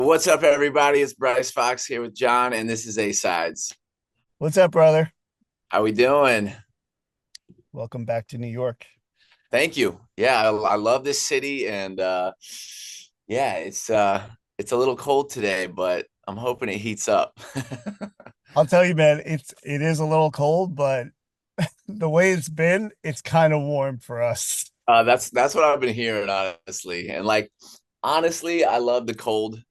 What's up, everybody? It's Bryce Fox here with John, and this is A-Sides. What's up, brother? How we doing? Welcome back to New York. Thank you. Yeah, I love this city, and yeah, it's a little cold today, but I'm hoping it heats up. I'll tell you, man, it is a little cold, but the way it's been, it's kind of warm for us. That's what I've been hearing, honestly, and like honestly, I love the cold.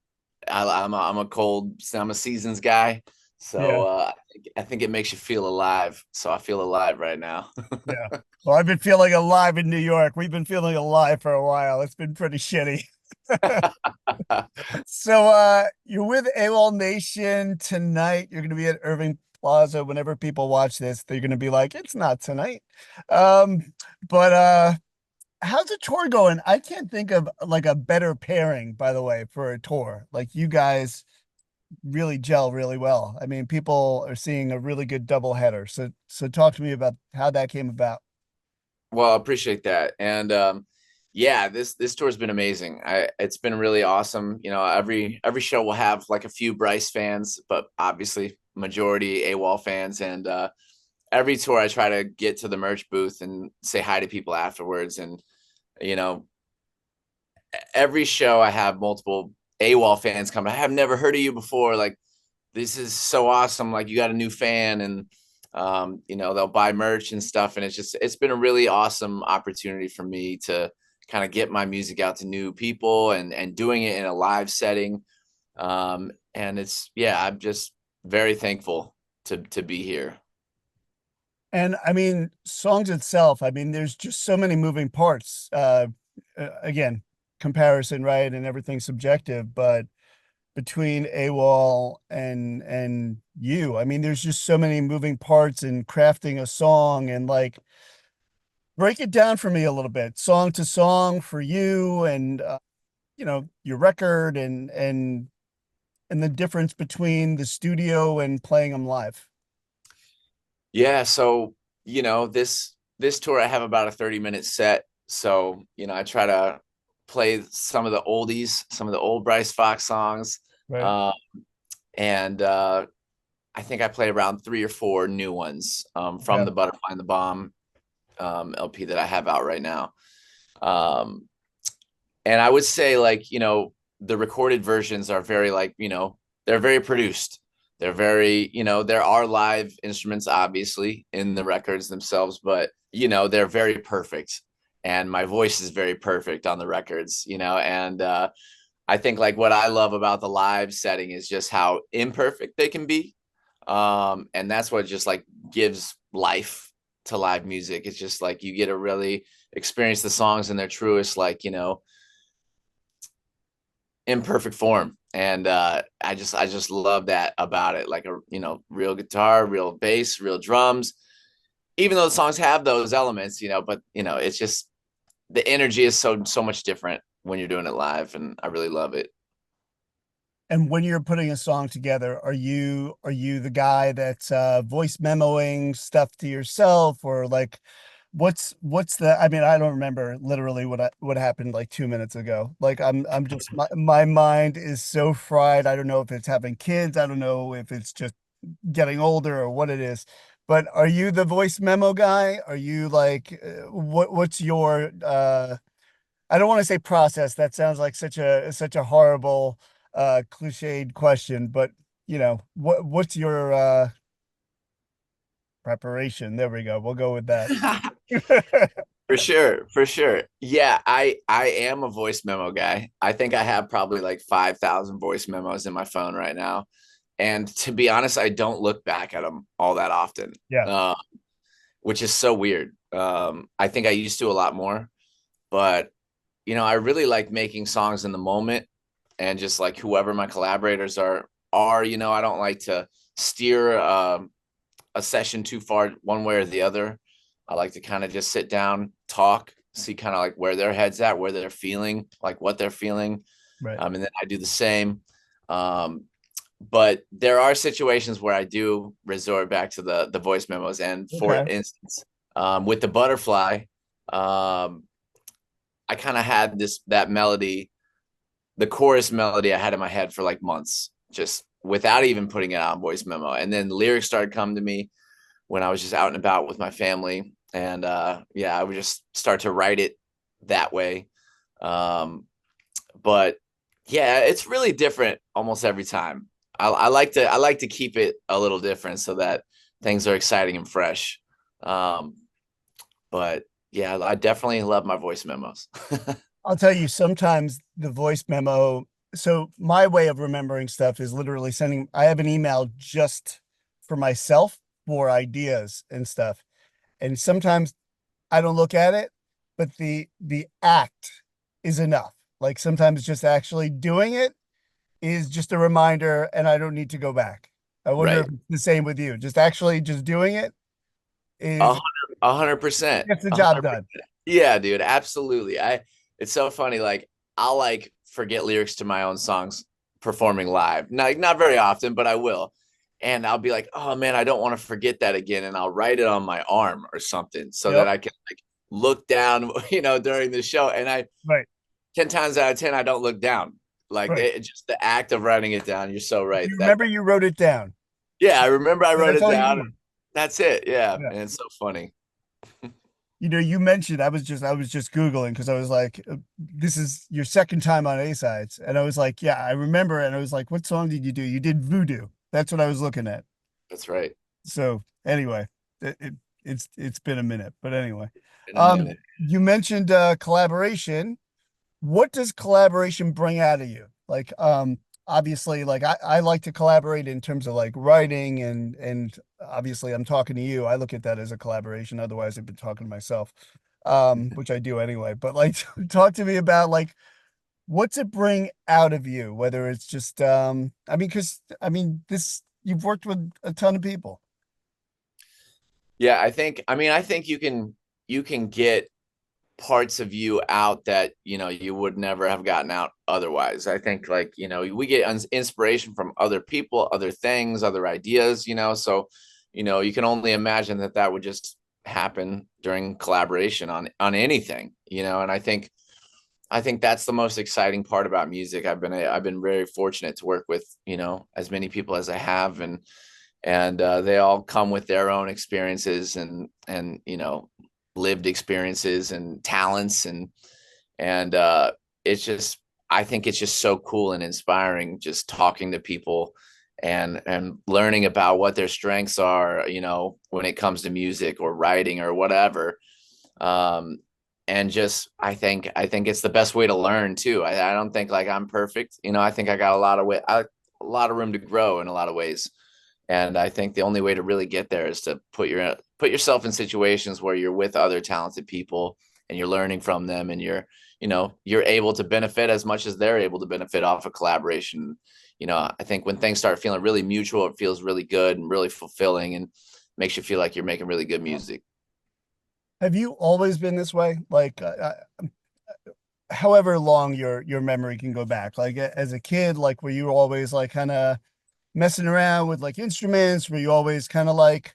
I'm a seasons guy, so Yeah, I think it makes you feel alive. So I feel alive right now. yeah. Well, I've been feeling alive in New York. We've been feeling alive for a while. It's been pretty shitty. So you're with Awolnation tonight. You're gonna be at Irving Plaza. Whenever people watch this, they're gonna be like, it's not tonight. Um, but how's the tour going? I can't think of like a better pairing, by the way, for a tour. Like you guys really gel really well. I mean, people are seeing a really good double header. So talk to me about how that came about. Well, I appreciate that. And yeah, this tour's been amazing. It's been really awesome. You know, every show will have like a few Bryce fans, but obviously majority AWOL fans. And every tour I try to get to the merch booth and say hi to people afterwards. And you know, every show I have multiple AWOL fans come. I have never heard of you before. Like, this is so awesome. Like, you got a new fan, and they'll buy merch and stuff. And it's been a really awesome opportunity for me to kind of get my music out to new people and doing it in a live setting. And I'm just very thankful to be here. And I mean, songs itself, I mean, there's just so many moving parts. Again, comparison, right? And everything's subjective, but between AWOL and you, I mean, there's just so many moving parts in crafting a song and like break it down for me a little bit, song to song for you and your record and the difference between the studio and playing them live. Yeah, so this tour I have about a 30-minute set. So, I try to play some of the oldies, some of the old Bryce Fox songs. Right. Uh, and I think I play around three or four new ones from Yeah. the Butterfly and the Bomb LP that I have out right now. Um, and I would say, like, the recorded versions are very, like, they're very produced. They're very, there are live instruments obviously in the records themselves, but they're very perfect. And my voice is very perfect on the records, and I think like what I love about the live setting is just how imperfect they can be. And that's what just like gives life to live music. It's just like you get to really experience the songs in their truest, like, imperfect form. And I just love that about it. Like, a real guitar, real bass, real drums, even though the songs have those elements, but it's just the energy is so much different when you're doing it live, and I really love it. And when you're putting a song together, are you the guy that's voice memoing stuff to yourself or like what's the I mean, I don't remember literally what happened like 2 minutes ago. Like I'm just my mind is so fried. I don't know if it's having kids, I don't know if it's just getting older or what it is. But are you the voice memo guy? Are you like what's your I don't want to say process. That sounds like such a horrible cliched question, but what's your preparation? There we go. We'll go with that. For sure, for sure. Yeah, I am a voice memo guy. I think I have probably like 5,000 voice memos in my phone right now. And to be honest, I don't look back at them all that often, Yeah. which is so weird. I think I used to a lot more, but I really like making songs in the moment, and just like whoever my collaborators are, I don't like to steer a session too far one way or the other. I like to kind of just sit down, talk, see kind of like where their heads at, where they're feeling, like what they're feeling. Right. And then I do the same. Um, but there are situations where I do resort back to the voice memos. And for Okay. instance, with the butterfly, I kind of had that melody the chorus melody I had in my head for like months, just without even putting it out on voice memo. And then lyrics started coming to me when I was just out and about with my family. And yeah, I would just start to write it that way. But yeah, it's really different almost every time. I like to keep it a little different so that things are exciting and fresh. Um, but yeah, I definitely love my voice memos. I'll tell you, sometimes the voice memo. So my way of remembering stuff is literally sending. I have an email just for myself for ideas and stuff, and sometimes I don't look at it, but the act is enough. Like sometimes just actually doing it is just a reminder, and I don't need to go back. I wonder if Right. it's the same with you. Just actually just doing it A is hundred, 100%. gets the A job hundred done. percent. Yeah, dude, absolutely. It's so funny. Like, I'll like forget lyrics to my own songs performing live. Not very often, but I will. And I'll be like, oh man, I don't want to forget that again. And I'll write it on my arm or something so that Yep. I can like look down, during the show. And 10 times out of 10, I don't look down. Like Right. just the act of writing it down. You're so If right. you remember you wrote it down. Yeah, I remember I So wrote that's it all you down. need. That's it. Yeah. Yeah. And it's so funny. You mentioned I was just Googling because I was like, this is your second time on A sides. And I was like, yeah, I remember. And I was like, what song did you do? You did Voodoo. That's what I was looking at. That's right. So anyway, it's been a minute. But anyway. In a minute. You mentioned collaboration. What does collaboration bring out of you? Like, obviously, like I like to collaborate in terms of like writing and obviously I'm talking to you. I look at that as a collaboration. Otherwise, I've been talking to myself, which I do anyway. But like, talk to me about like what's it bring out of you? Whether it's just, I mean, because I mean, this you've worked with a ton of people. Yeah, I think you can get parts of you out that, you would never have gotten out otherwise. I think like, we get inspiration from other people, other things, other ideas, so, you can only imagine that that would just happen during collaboration on anything, and I think that's the most exciting part about music. I've been very fortunate to work with, as many people as I have, and they all come with their own experiences and lived experiences and talents and it's just I think it's just so cool and inspiring just talking to people and learning about what their strengths are, when it comes to music or writing or whatever. um and just I think it's the best way to learn too. I don't think like I'm perfect, I think I got a lot of room to grow in a lot of ways. And I think the only way to really get there is to put yourself in situations where you're with other talented people and you're learning from them and you're able to benefit as much as they're able to benefit off of collaboration. I think when things start feeling really mutual, it feels really good and really fulfilling and makes you feel like you're making really good music. Have you always been this way? Like, however long your memory can go back, like as a kid, like were you always like kind of messing around with like instruments? Were you always kind of like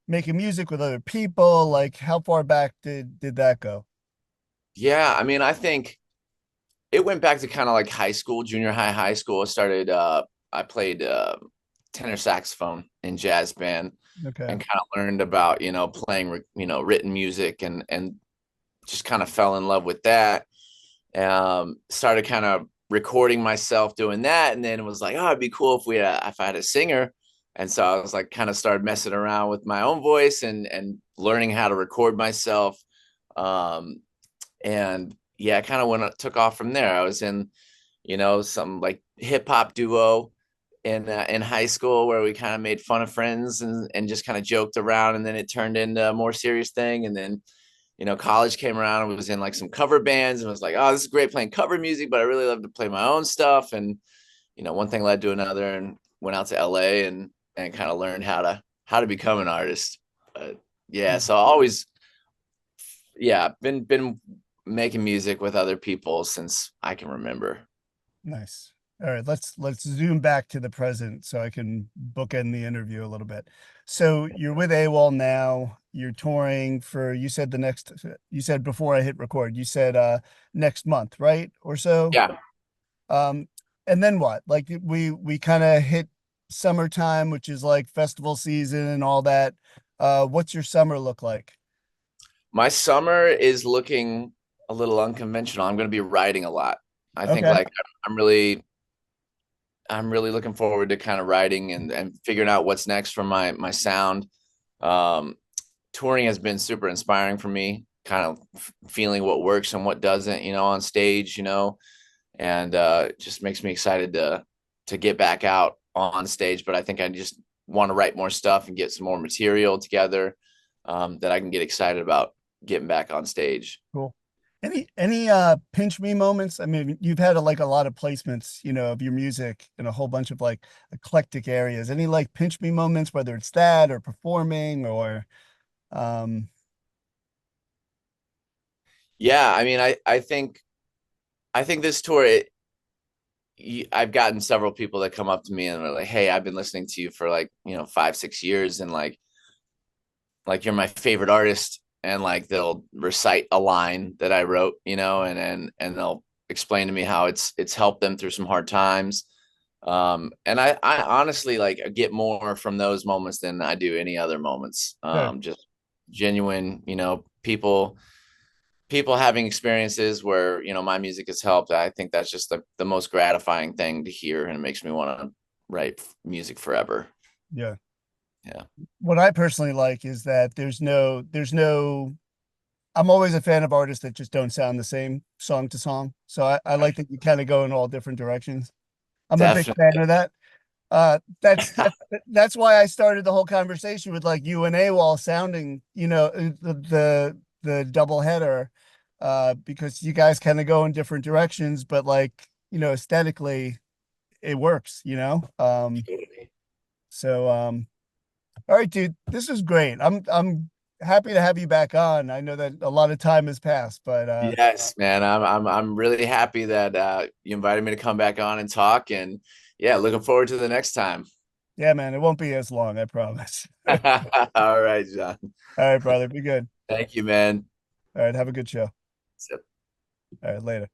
making music with other people? Like how far back did that go? Yeah, I mean, I think it went back to kind of like high school, junior high, high school. I played tenor saxophone in jazz band Okay. and kind of learned about, playing, written music and just kind of fell in love with that. Started kind of recording myself doing that. And then it was like, oh, it'd be cool if I had a singer. And so I was like, kind of started messing around with my own voice and learning how to record myself. Um, and yeah, kind of took off from there. I was in, some like hip hop duo in high school where we kind of made fun of friends and just kind of joked around, and then it turned into a more serious thing. And then, college came around and was in like some cover bands and was like, oh, this is great playing cover music, but I really love to play my own stuff. And, one thing led to another and went out to LA and kind of learned how to become an artist. But yeah, so always, yeah, been making music with other people since I can remember. Nice. All right, let's zoom back to the present so I can bookend the interview a little bit. So you're with AWOL now. You're touring for, you said before I hit record, you said next month, right? Or so? Yeah. Um, and then what? Like we kind of hit summertime, which is like festival season and all that. What's your summer look like? My summer is looking a little unconventional. I'm going to be writing a lot. I think Okay, like I'm really I'm really looking forward to kind of writing and figuring out what's next for my sound. Um, Touring has been super inspiring for me, kind of feeling what works and what doesn't, on stage, and it just makes me excited to get back out on stage. But I think I just want to write more stuff and get some more material together that I can get excited about getting back on stage. cool. Any pinch me moments? I mean, you've had like a lot of placements, of your music in a whole bunch of like eclectic areas. Any like pinch me moments, whether it's that or performing or um Yeah, I mean, I think this tour, I've gotten several people that come up to me and are like, "Hey, I've been listening to you for like 5-6 years, and like you're my favorite artist." And like they'll recite a line that I wrote, and they'll explain to me how it's helped them through some hard times. And I honestly like get more from those moments than I do any other moments. good. Just genuine, people having experiences where my music has helped. I think that's just the most gratifying thing to hear, and it makes me want to write music forever. Yeah. Yeah, What I personally like is that there's no I'm always a fan of artists that just don't sound the same song to song. So I like that you kind of go in all different directions. I'm a big fan definitely. of that. That's why I started the whole conversation with like you and AWOL sounding, the double header, because you guys kind of go in different directions, but like, aesthetically it works. So all right, dude, this is great. I'm happy to have you back on. I know that a lot of time has passed, but Yes, man. I'm really happy that you invited me to come back on and talk. And yeah, looking forward to the next time. yeah, man, it won't be as long, I promise. All All right, John. right, brother, be good. Thank you, man. All right, have a good show. So All right, later.